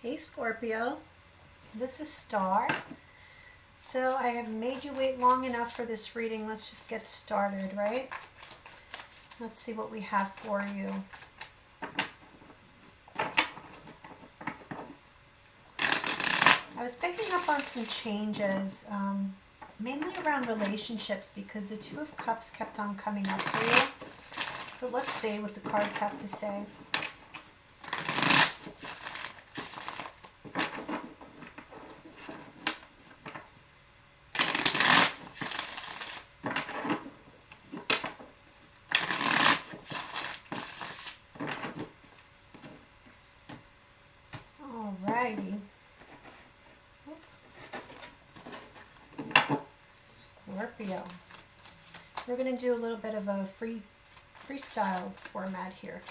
Hey Scorpio, this is Star. So I have made you wait long enough for this reading. Let's just get started, right? Let's see what we have for you. I was picking up on some changes, mainly around relationships because the Two of Cups kept on coming up for you. But let's see what the cards have to say. Alrighty. Scorpio. We're going to do a little bit of a freestyle format here.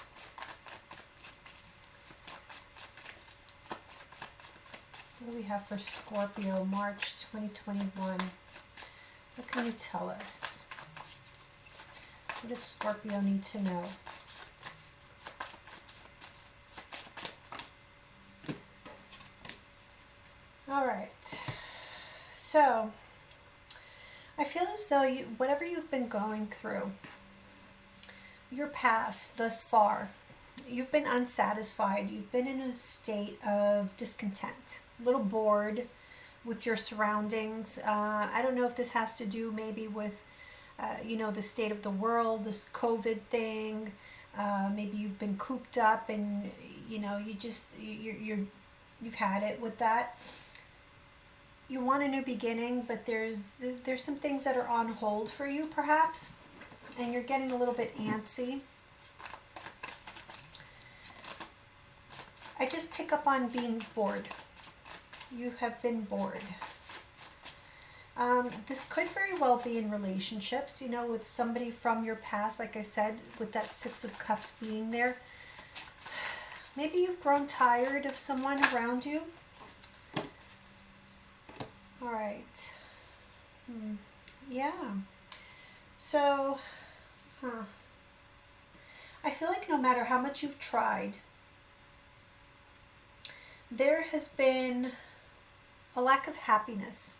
What do we have for Scorpio, March 2021? What can you tell us? What does Scorpio need to know? All right. So, I feel as though whatever you've been going through, your past thus far, you've been unsatisfied. You've been in a state of discontent, a little bored with your surroundings. I don't know if this has to do maybe with, the state of the world, this COVID thing. Maybe you've been cooped up and, you've had it with that. You want a new beginning, but there's some things that are on hold for you, perhaps, and you're getting a little bit antsy. I just pick up on being bored. You have been bored. This could very well be in relationships, with somebody from your past, like I said, with that Six of Cups being there. Maybe you've grown tired of someone around you. All right. Yeah. So, I feel like no matter how much you've tried, there has been a lack of happiness,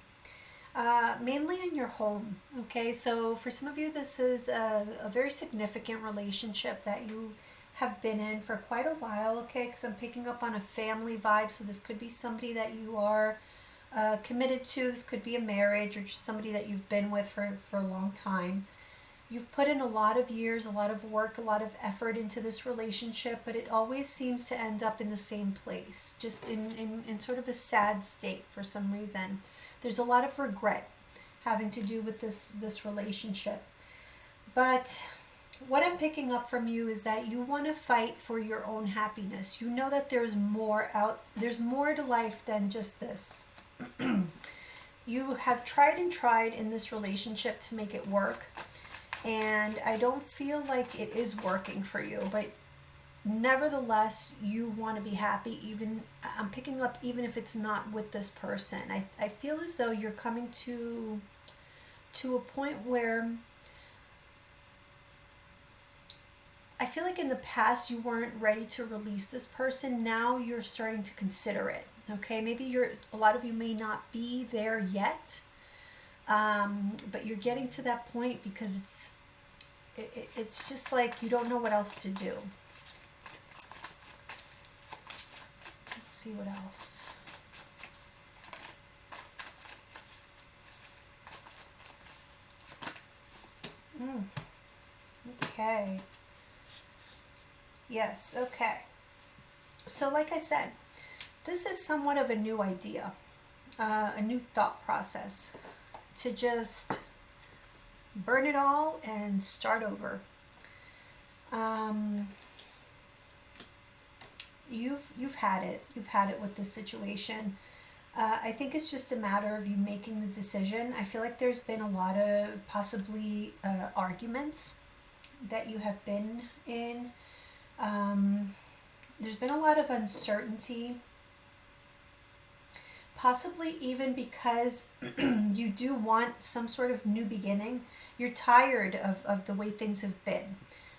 mainly in your home. Okay, so for some of you, this is a very significant relationship that you have been in for quite a while. Okay, because I'm picking up on a family vibe, so this could be somebody that you are committed to. This could be a marriage or just somebody that you've been with for a long time. You've put in a lot of years, a lot of work, a lot of effort into this relationship, but it always seems to end up in the same place, just in sort of a sad state for some reason. There's a lot of regret having to do with this relationship. But what I'm picking up from you is that you want to fight for your own happiness. You know that there's more to life than just this. You have tried and tried in this relationship to make it work, and I don't feel like it is working for you, but nevertheless you want to be happy. I'm picking up even if it's not with this person. I feel as though you're coming to a point where I feel like in the past you weren't ready to release this person. Now you're starting to consider it. Okay, maybe a lot of you may not be there yet, but you're getting to that point because it's just like you don't know what else to do. Let's see what else. Okay. Yes, okay. So like I said, this is somewhat of a new idea, a new thought process to just burn it all and start over. You've had it. You've had it with this situation. I think it's just a matter of you making the decision. I feel like there's been a lot of possibly arguments that you have been in. There's been a lot of uncertainty. Possibly even because you do want some sort of new beginning. You're tired of the way things have been.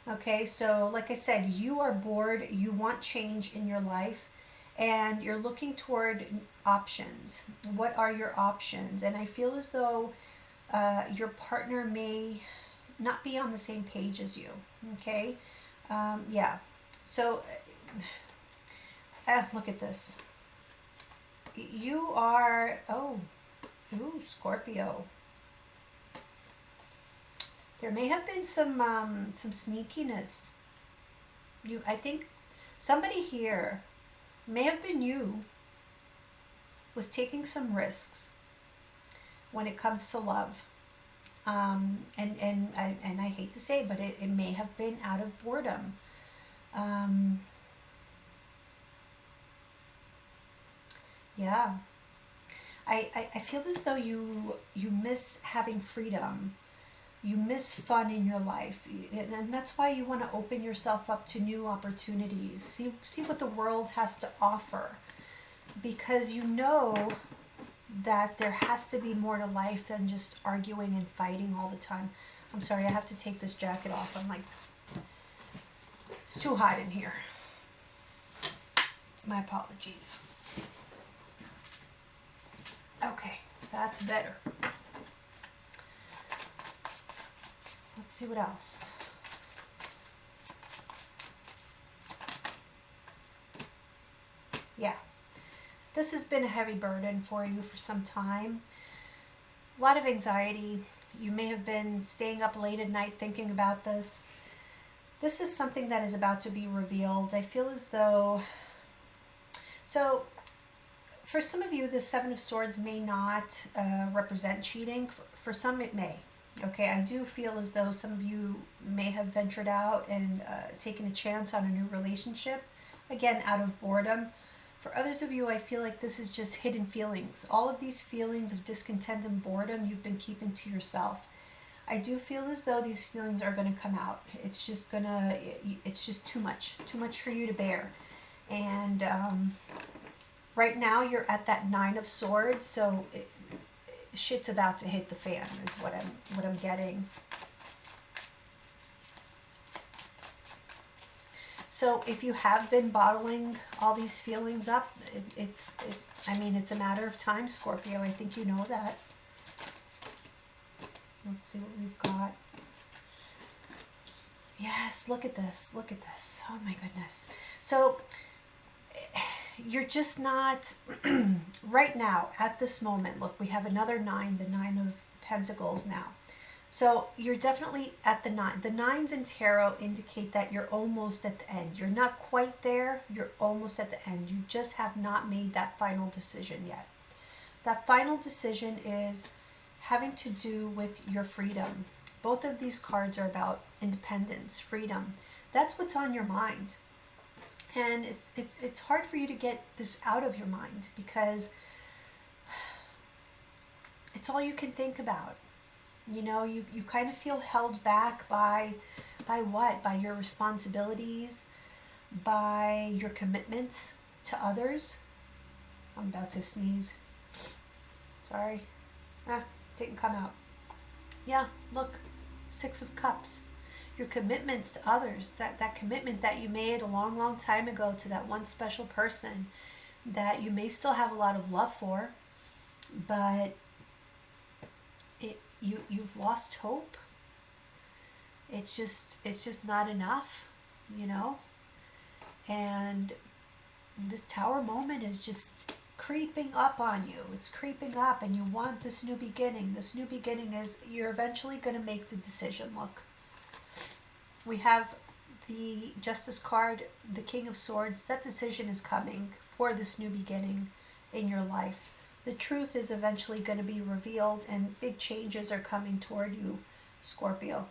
Okay, so like I said, you are bored. You want change in your life. and you're looking toward options. What are your options? And I feel as though your partner may not be on the same page as you. Okay. Yeah. So look at this. You are, ooh, Scorpio. There may have been some sneakiness. I think somebody here, may have been you, was taking some risks when it comes to love. And I hate to say, but it may have been out of boredom. Yeah. I feel as though you miss having freedom. You miss fun in your life, and that's why you want to open yourself up to new opportunities. See what the world has to offer, because you know that there has to be more to life than just arguing and fighting all the time. I'm sorry, I have to take this jacket off. I'm like, it's too hot in here. My apologies. Okay, that's better. Let's see what else. Yeah, this has been a heavy burden for you for some time. A lot of anxiety. You may have been staying up late at night thinking about this. This is something that is about to be revealed. I feel as though... So, for some of you, the Seven of Swords may not represent cheating. For some, it may. Okay, I do feel as though some of you may have ventured out and taken a chance on a new relationship. Again, out of boredom. For others of you, I feel like this is just hidden feelings. All of these feelings of discontent and boredom you've been keeping to yourself. I do feel as though these feelings are going to come out. It's just too much for you to bear. And right now you're at that Nine of Swords, so shit's about to hit the fan is what I'm getting. So if you have been bottling all these feelings up, it's a matter of time, Scorpio. I think you know that. Let's see what we've got. Yes, look at this. Look at this. Oh my goodness. So you're just not right now at this moment. Look, we have another 9, the 9 of Pentacles now. So you're definitely at the 9. The 9s in tarot indicate that you're almost at the end. You're not quite there. You're almost at the end. You just have not made that final decision yet. That final decision is having to do with your freedom. Both of these cards are about independence, freedom. That's what's on your mind. And it's hard for you to get this out of your mind because it's all you can think about. You know, you kind of feel held back by what? By your responsibilities, by your commitments to others. I'm about to sneeze. Sorry. Didn't come out. Yeah, look. 6 of Cups. Your commitments to others, that commitment that you made a long, long time ago to that one special person that you may still have a lot of love for, but you've lost hope. It's just not enough, you know? And this Tower moment is just creeping up on you. It's creeping up and you want this new beginning. This new beginning is you're eventually going to make the decision. Look. We have the Justice card, the King of Swords. That decision is coming for this new beginning in your life. The truth is eventually going to be revealed and big changes are coming toward you, Scorpio.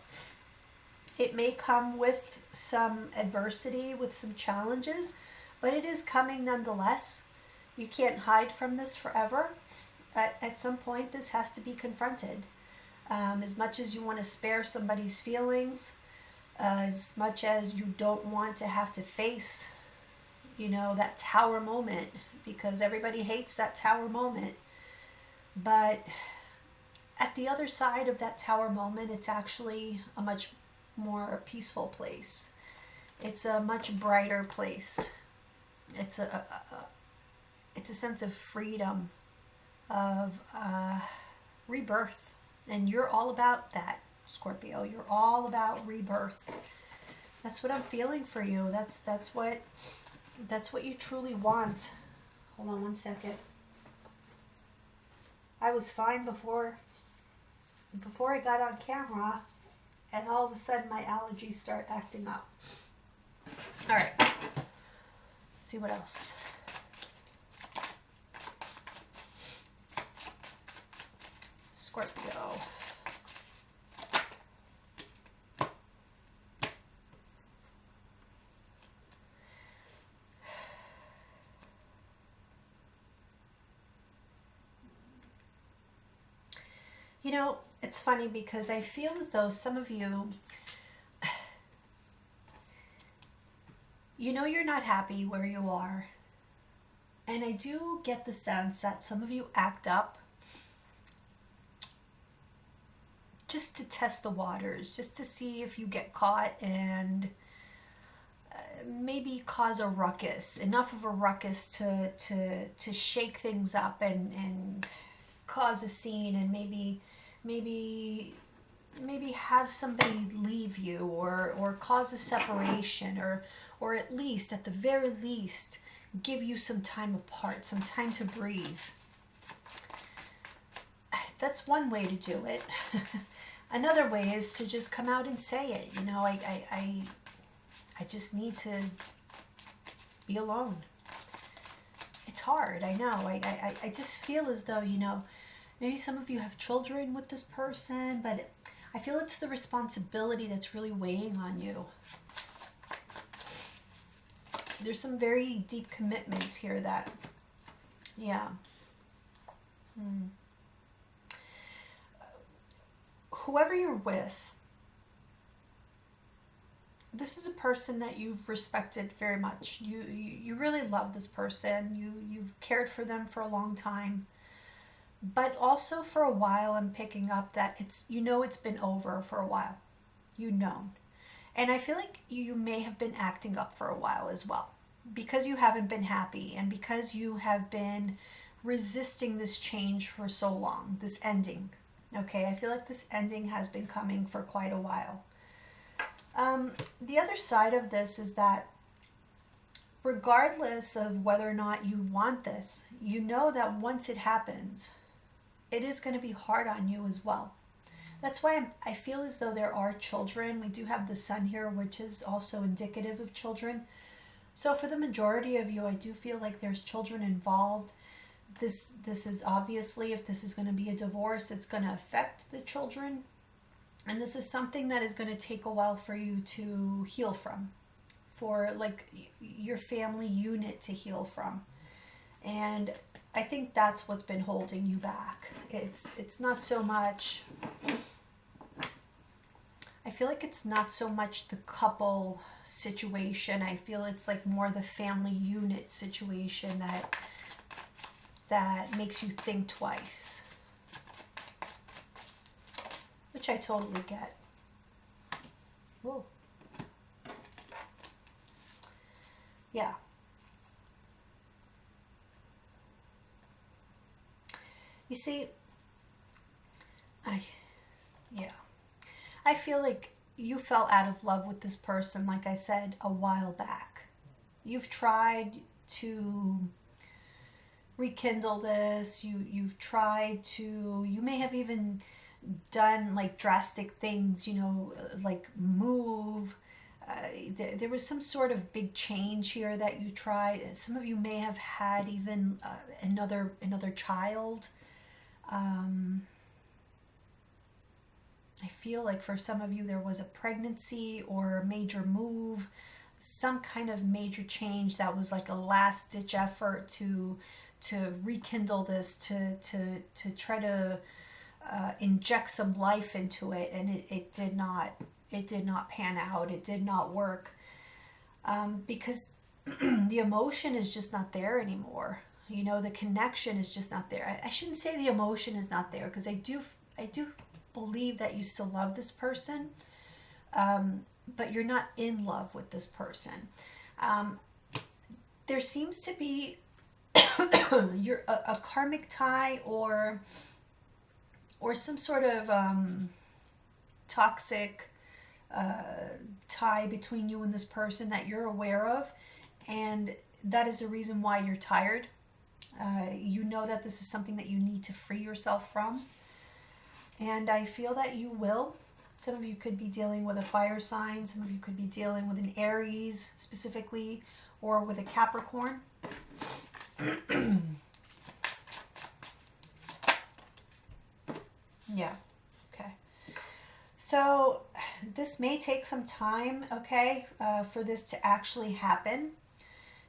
It may come with some adversity, with some challenges, but it is coming nonetheless. You can't hide from this forever. At some point, this has to be confronted. As much as you want to spare somebody's feelings, as much as you don't want to have to face, you know, that Tower moment, because everybody hates that Tower moment. But at the other side of that Tower moment, it's actually a much more peaceful place. It's a much brighter place. It's it's a sense of freedom, of rebirth. And you're all about that, Scorpio. You're all about rebirth. That's what I'm feeling for you. That's what you truly want. Hold on one second. I was fine before I got on camera, and all of a sudden my allergies start acting up. All right. Let's see what else. Scorpio. You know, it's funny because I feel as though some of you, you know, you're not happy where you are. And I do get the sense that some of you act up just to test the waters, just to see if you get caught and maybe cause a ruckus, enough of a ruckus to shake things up and cause a scene, and maybe have somebody leave you, or cause a separation, or at least, at the very least, give you some time apart, some time to breathe. That's one way to do it. Another way is to just come out and say it. You know, I just need to be alone. It's hard, I know. I just feel as though, you know, maybe some of you have children with this person, but I feel it's the responsibility that's really weighing on you. There's some very deep commitments here that, yeah. Whoever you're with, this is a person that you've respected very much. You really love this person. You've cared for them for a long time. But also for a while, I'm picking up that it's been over for a while. You know. And I feel like you may have been acting up for a while as well, because you haven't been happy, and because you have been resisting this change for so long, this ending. Okay, I feel like this ending has been coming for quite a while. The other side of this is that regardless of whether or not you want this, you know that once it happens, it is going to be hard on you as well. That's why I feel as though there are children. We do have the sun here, which is also indicative of children. So for the majority of you, I do feel like there's children involved. This is obviously, if this is going to be a divorce, it's going to affect the children. And this is something that is going to take a while for you to heal from, for like your family unit to heal from. And I think that's what's been holding you back. It's not so much, I feel like it's not so much the couple situation. I feel it's like more the family unit situation that makes you think twice. Which I totally get. Whoa. Yeah. You see, I feel like you fell out of love with this person, like I said, a while back. You've tried to rekindle this. You've tried to, you may have even done like drastic things, you know, like move. There was some sort of big change here that you tried. Some of you may have had even another child. I feel like for some of you there was a pregnancy or a major move, some kind of major change that was like a last ditch effort to rekindle this, to try to inject some life into it, and it did not pan out. It did not work, because the emotion is just not there anymore. You know, the connection is just not there. I shouldn't say the emotion is not there, because I do believe that you still love this person, but you're not in love with this person. There seems to be you're a karmic tie, or some sort of toxic tie between you and this person that you're aware of, and that is the reason why you're tired. You know that this is something that you need to free yourself from, and I feel that you will. Some of you could be dealing with a fire sign, some of you could be dealing with an Aries specifically, or with a Capricorn. Yeah, okay. So this may take some time, okay, for this to actually happen.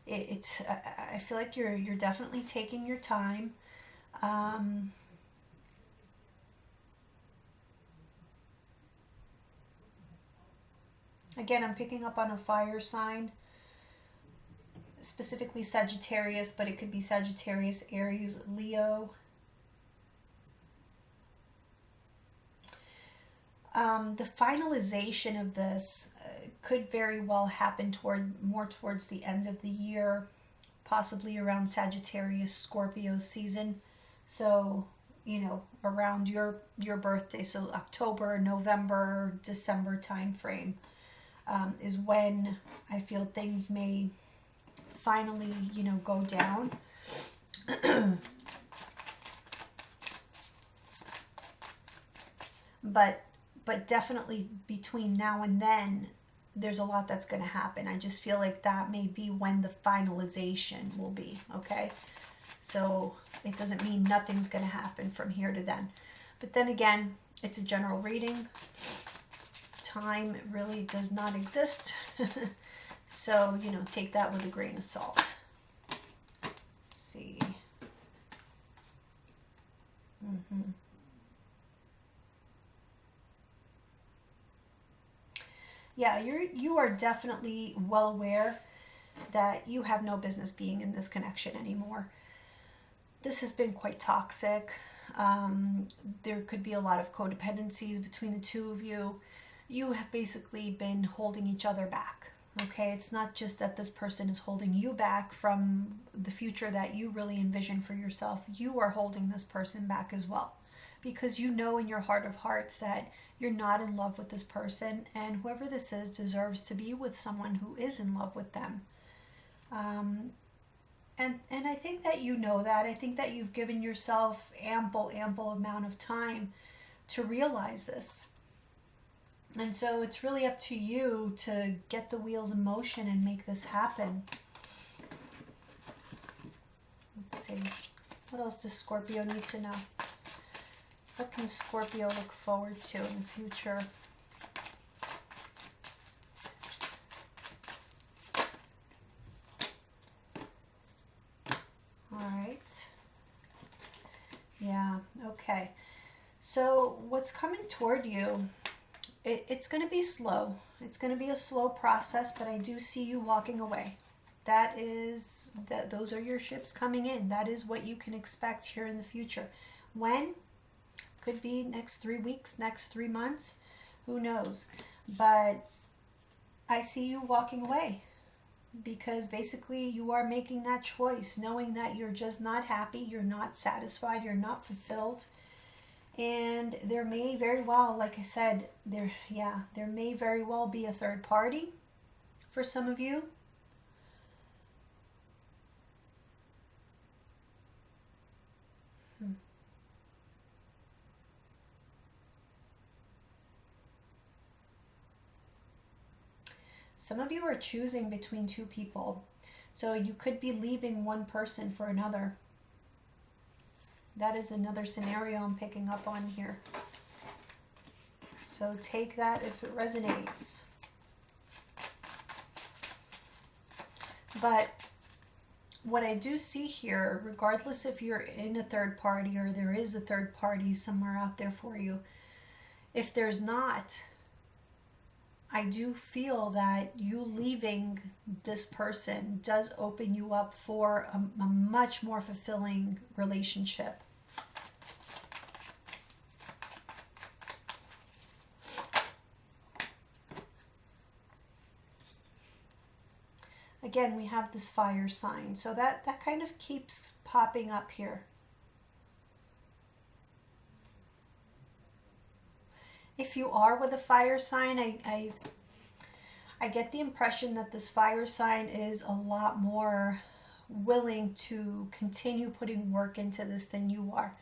I feel like you're definitely taking your time. Again, I'm picking up on a fire sign, specifically Sagittarius, but it could be Sagittarius, Aries, Leo. The finalization of this could very well happen more towards the end of the year, possibly around Sagittarius, Scorpio season. So, around your birthday, so October, November, December time frame is when I feel things may finally, go down. But definitely between now and then, there's a lot that's going to happen. I just feel like that may be when the finalization will be, okay? So it doesn't mean nothing's going to happen from here to then. But then again, it's a general reading. Time really does not exist. So, take that with a grain of salt. Let's see. Yeah, you are definitely well aware that you have no business being in this connection anymore. This has been quite toxic. There could be a lot of codependencies between the two of you. You have basically been holding each other back. Okay, it's not just that this person is holding you back from the future that you really envision for yourself. You are holding this person back as well, because you know in your heart of hearts that you're not in love with this person, and whoever this is deserves to be with someone who is in love with them. And I think that you know that. I think that you've given yourself ample amount of time to realize this. And so it's really up to you to get the wheels in motion and make this happen. Let's see. What else does Scorpio need to know? What can Scorpio look forward to in the future? All right. Yeah, okay. So what's coming toward you, it's going to be slow. It's going to be a slow process, but I do see you walking away. Those are your ships coming in. That is what you can expect here in the future. When? Could be next 3 weeks, next 3 months, who knows? But I see you walking away, because basically you are making that choice, knowing that you're just not happy, you're not satisfied, you're not fulfilled. And there may very well, like I said, there may very well be a third party for some of you. Some of you are choosing between two people. So you could be leaving one person for another. That is another scenario I'm picking up on here. So take that if it resonates. But what I do see here, regardless if you're in a third party or there is a third party somewhere out there for you, if there's not, I do feel that you leaving this person does open you up for a much more fulfilling relationship. Again, we have this fire sign. So that kind of keeps popping up here. If you are with a fire sign, I get the impression that this fire sign is a lot more willing to continue putting work into this than you are.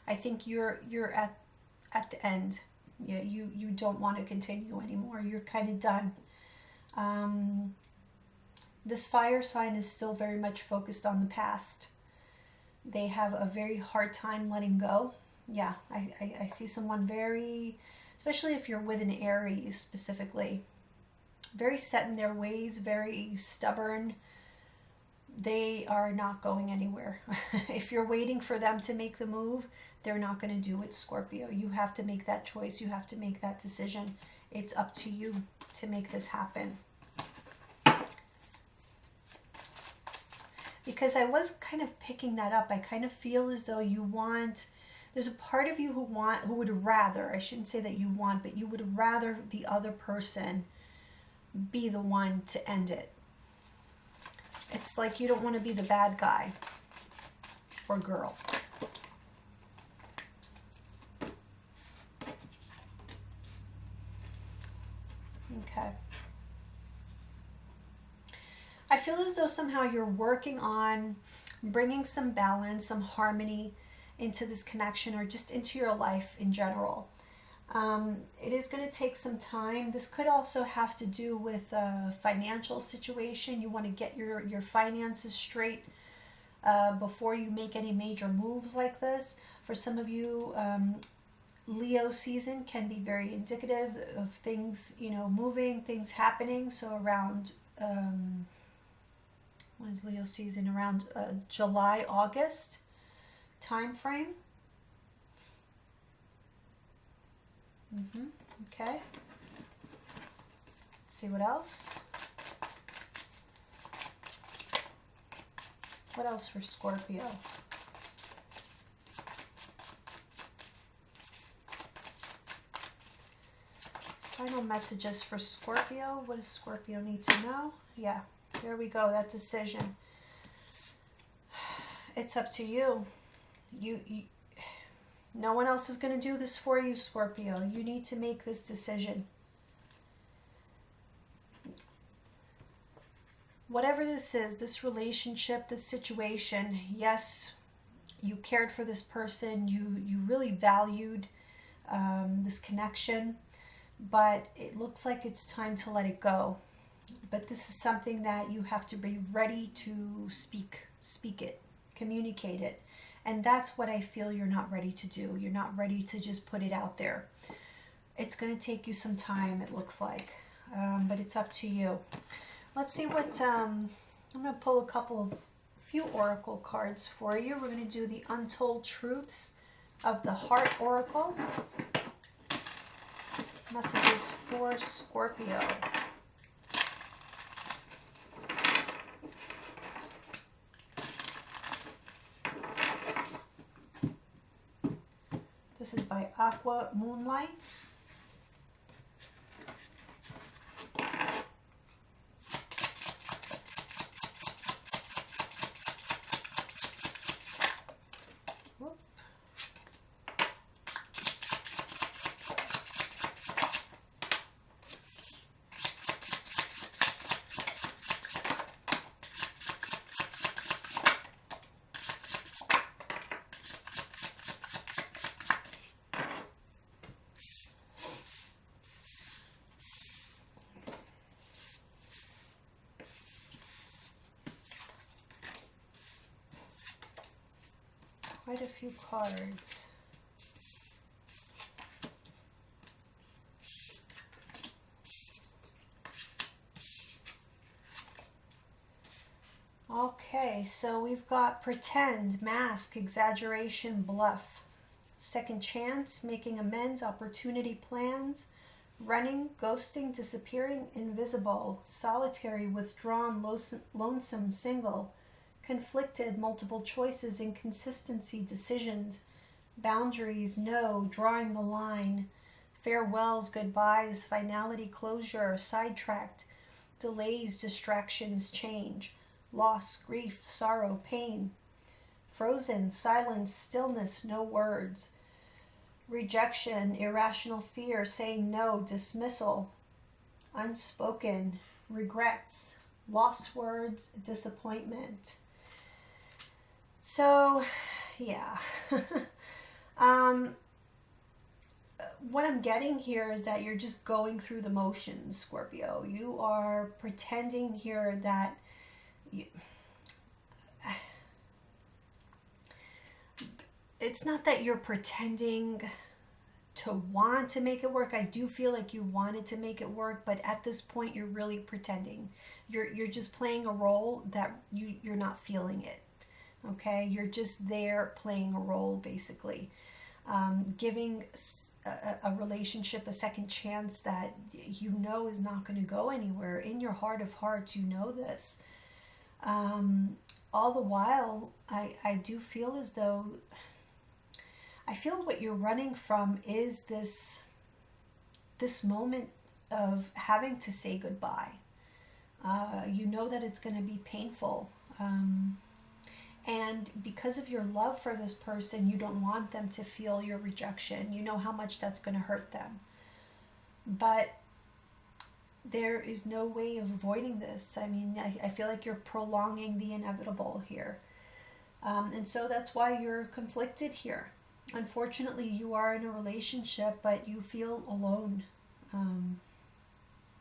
I think you're at the end. Yeah, you don't want to continue anymore. You're kind of done. This fire sign is still very much focused on the past. They have a very hard time letting go. Yeah, I see someone very, especially if you're with an Aries specifically, very set in their ways, very stubborn. They are not going anywhere. If you're waiting for them to make the move, they're not going to do it, Scorpio. You have to make that choice. You have to make that decision. It's up to you to make this happen. Because I was kind of picking that up. I kind of feel as though you want, there's a part of you who would rather, I shouldn't say that you want, but you would rather the other person be the one to end it. It's like you don't want to be the bad guy or girl. Okay. I feel as though somehow you're working on bringing some balance, some harmony into this connection or just into your life in general. It is going to take some time. This could also have to do with a financial situation. You want to get your finances straight before you make any major moves like this. For some of you, Leo season can be very indicative of things, moving, things happening. So around, what is Leo season? Around July, August time frame. Okay. Let's see what else. What else for Scorpio? Final messages for Scorpio. What does Scorpio need to know? Yeah, there we go. That decision. It's up to you. No one else is going to do this for you, Scorpio. You need to make this decision. Whatever this is, this relationship, this situation, yes, you cared for this person. You really valued this connection, but it looks like it's time to let it go. But this is something that you have to be ready to speak it, communicate it. And that's what I feel you're not ready to do. You're not ready to just put it out there. It's going to take you some time, it looks like. But it's up to you. Let's see what... I'm going to pull a few oracle cards for you. We're going to do the Untold Truths of the Heart Oracle. Messages for Scorpio. This is by Aqua Moonlight. Whoop. Quite a few cards. Okay, so we've got pretend, mask, exaggeration, bluff, second chance, making amends, opportunity plans, running, ghosting, disappearing, invisible, solitary, withdrawn, lonesome, single, conflicted, multiple choices, inconsistency, decisions, boundaries, no, drawing the line, farewells, goodbyes, finality, closure, sidetracked, delays, distractions, change, loss, grief, sorrow, pain, frozen, silence, stillness, no words, rejection, irrational fear, saying no, dismissal, unspoken, regrets, lost words, disappointment. So, yeah. What I'm getting here is that you're just going through the motions, Scorpio. You are pretending here that it's not that you're pretending to want to make it work. I do feel like you wanted to make it work, but at this point you're really pretending. You're just playing a role that you're not feeling it. Okay? You're just there playing a role, basically. Giving a relationship a second chance that you know is not going to go anywhere. In your heart of hearts, you know this. All the while, I do feel as though, I feel what you're running from is this moment of having to say goodbye. You know that it's going to be painful. And because of your love for this person, you don't want them to feel your rejection. You know how much that's going to hurt them. But there is no way of avoiding this. I mean, I feel like you're prolonging the inevitable here. And so that's why you're conflicted here. Unfortunately, you are in a relationship, but you feel alone.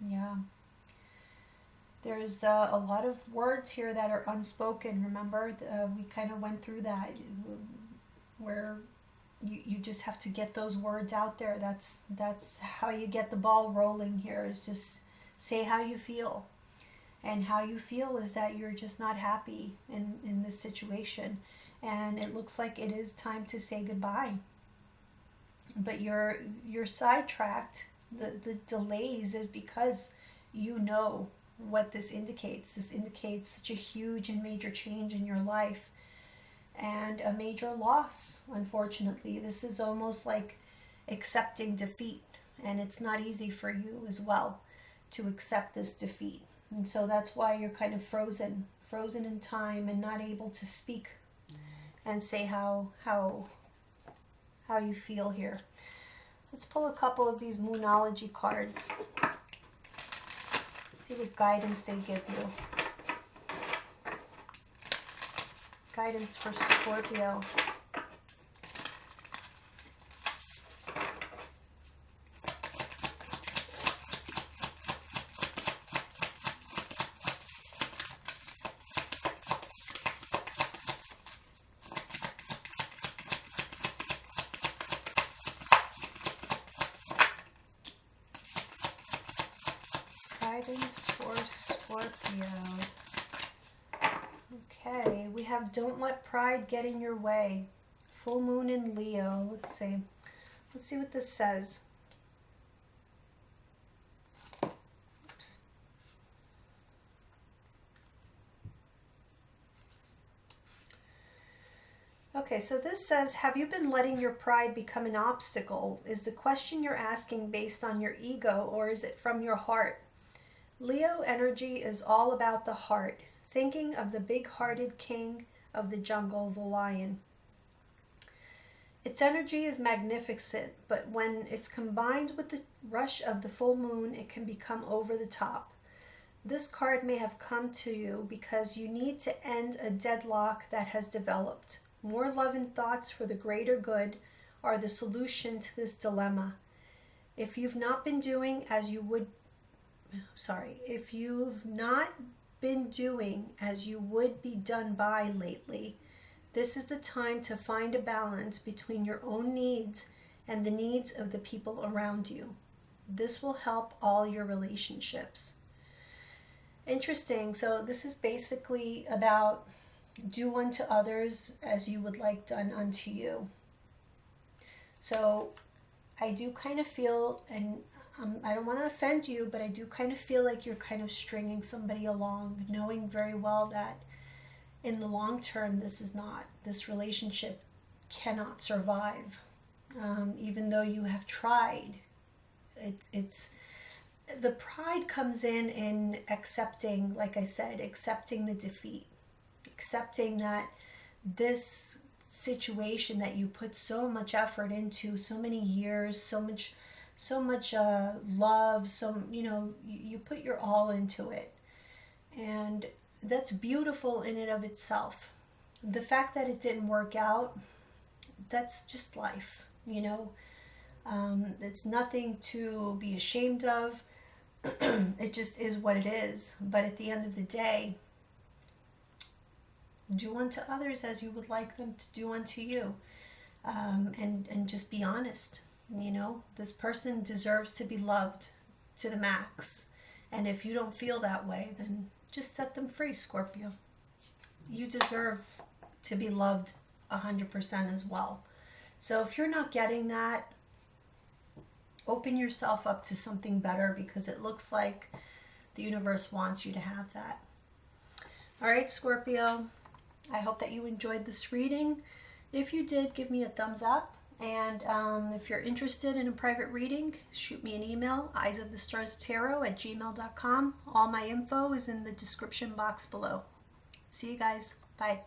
Yeah. There's a lot of words here that are unspoken. Remember, we kind of went through that, where you just have to get those words out there. That's how you get the ball rolling here, is just say how you feel. And how you feel is that you're just not happy in this situation. And it looks like it is time to say goodbye. But you're sidetracked. The delays is because you know what this indicates. This indicates such a huge and major change in your life and a major loss. Unfortunately, this is almost like accepting defeat, and it's not easy for you as well to accept this defeat. And so that's why you're kind of frozen in time and not able to speak and say how you feel here. Let's pull a couple of these Moonology cards. See what guidance they give you. Guidance for Scorpio. Guidance for Scorpio. Okay, we have don't let pride get in your way. Full moon in Leo. Let's see what this says. Oops. Okay, so this says, have you been letting your pride become an obstacle? Is the question you're asking based on your ego, or is it from your heart? Leo energy is all about the heart, thinking of the big-hearted king of the jungle, the lion. Its energy is magnificent, but when it's combined with the rush of the full moon, it can become over the top. This card may have come to you because you need to end a deadlock that has developed. More love and thoughts for the greater good are the solution to this dilemma. If you've not been doing as you would be done by lately, this is the time to find a balance between your own needs and the needs of the people around you. This will help all your relationships. Interesting. So this is basically about do unto others as you would like done unto you. So I do kind of feel, and I don't want to offend you, but I do kind of feel like you're kind of stringing somebody along, knowing very well that in the long term, this relationship cannot survive. Even though you have tried, it's the pride comes in accepting, like I said, accepting the defeat, accepting that this situation that you put so much effort into, so many years, so much love, you put your all into it, and that's beautiful in and of itself. The fact that it didn't work out, that's just life, it's nothing to be ashamed of. It just is what it is. But at the end of the day, do unto others as you would like them to do unto you. And just be honest. This person deserves to be loved to the max. And if you don't feel that way, then just set them free, Scorpio. You deserve to be loved 100% as well. So if you're not getting that, open yourself up to something better, because it looks like the universe wants you to have that. All right, Scorpio, I hope that you enjoyed this reading. If you did, give me a thumbs up. And if you're interested in a private reading, shoot me an email, eyesofthestarstarot@gmail.com. All my info is in the description box below. See you guys. Bye.